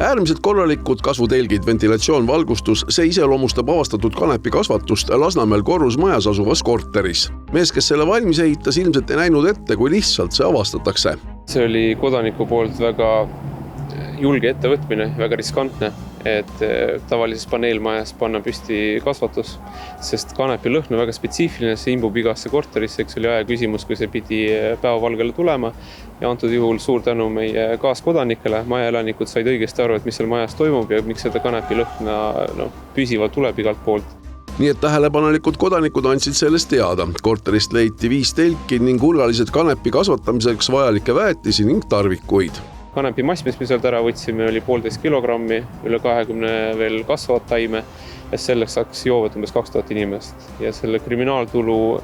Äärmiselt korralikud kasvutelgid, ventilatsioon, valgustus, see iseloomustab avastatud kanepi kasvatust Lasnamäel korrusmajas asuvas korteris. Mees, kes selle valmis ehitas, ilmselt ei näinud ette, kui lihtsalt see avastatakse. See oli kodaniku poolt väga julge ettevõtmine, väga riskantne, et tavalises paneelmajas panna püsti kasvatus, sest kanepi lõhn on väga spetsiifiline, see imbub igasse korterisse, eks oli aja küsimus, kui see pidi päevavalgele tulema. Ja antud juhul suur tänu meie kaaskodanikele, majaelanikud said õigesti aru, et mis seal majas toimub ja miks seda kanepi lõhna püsivalt tuleb igalt poolt. Nii et tähelepanelikud kodanikud andsid sellest teada. Korterist leiti 5 telki ning hulgalised kanepi kasvatamiseks vajalikke väetisi ning tarvikuid. Kanepi mass, mis me sealt ära võtsime, oli 1,5 kilogrammi, üle 20 veel kasvavat taime ja selleks saaks joovad umbes 2000 inimest. Ja selle kriminaaltulu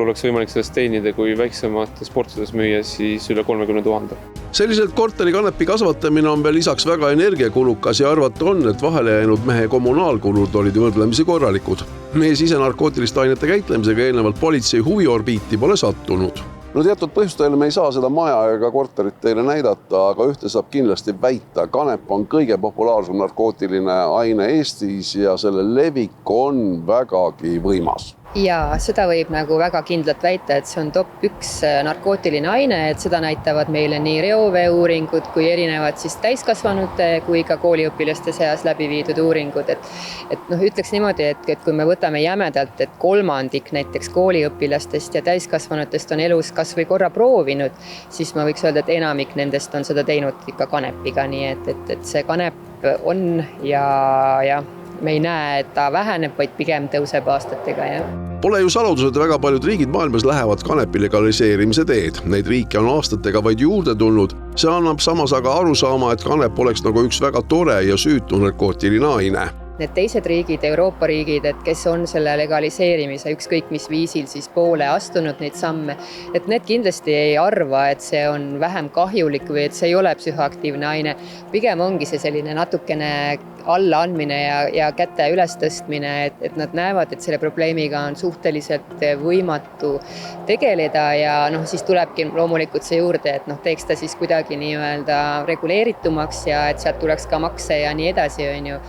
oleks võimalik sellest teenida, kui väiksemates portsides müüa siis üle 30 000. Selliselt korteri kanepi kasvatamine on veel lisaks väga energiakulukas ja arvata on, et vahele jäänud mehe kommunaalkulud olid võrdlemisi korralikud. Mees ise narkootiliste ainete käitlemisega eelnevalt politsei huviorbiiti pole sattunud. No teatud põhjustel me ei saa seda maja ega korterit teile näidata, aga ühte saab kindlasti väita. Kanep on kõige populaarsem narkootiline aine Eestis ja selle levik on vägagi võimas. Ja seda võib nagu väga kindlalt väita, et see on top 1 narkootiline aine, et seda näitavad meile nii reovee-uuringud kui erinevad siis täiskasvanute kui ka kooliõpilaste seas läbi viidud uuringud. Et ütleks niimoodi, et kui me võtame jämedalt, et 1/3 näiteks kooliõpilastest ja täiskasvanutest on elus kas või korra proovinud, siis ma võiks öelda, et enamik nendest on seda teinud ikka kanepiga, nii et see kanep on ja me ei näe, et ta väheneb, vaid pigem tõuseb aastatega. Pole ju saladus, et väga paljud riigid maailmas lähevad kanepi legaliseerimise teed. Neid riike on aastatega vaid juurde tulnud. See annab samas aga aru saama, et kanep oleks nagu üks väga tore ja süütu narkootiline aine. Need teised riigid, Euroopa riigid, et kes on selle legaliseerimise ükskõik mis viisil siis poole astunud neid samme, et need kindlasti ei arva, et see on vähem kahjulik või et see ei ole psühhoaktiivne aine. Pigem ongi see selline natukene allaandmine ja käte üles tõstmine, et nad näevad, et selle probleemiga on suhteliselt võimatu tegeleda ja siis tulebki loomulikult see juurde, et teeks ta siis kuidagi nii-öelda reguleeritumaks ja et sealt tuleks ka makse ja nii edasi, on ju.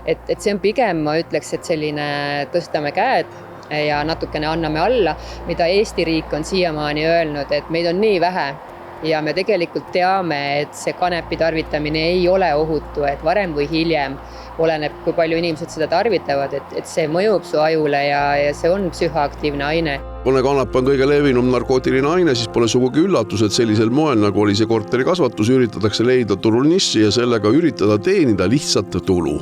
Et see on pigem, ma ütleks, et selline tõstame käed ja natukene anname alla, mida Eesti riik on siiamaani öelnud, et meid on nii vähe ja me tegelikult teame, et see kanepi tarvitamine ei ole ohutu, et varem või hiljem oleneb, kui palju inimesed seda tarvitavad, et see mõjub su ajule ja see on psühhoaktiivne aine. Kuna kanep on kõige levinum narkootiline aine, siis pole sugugi üllatus, et sellisel moel, nagu oli see korteri kasvatus, üritatakse leida turul nissi ja sellega üritada teenida lihtsat tulu.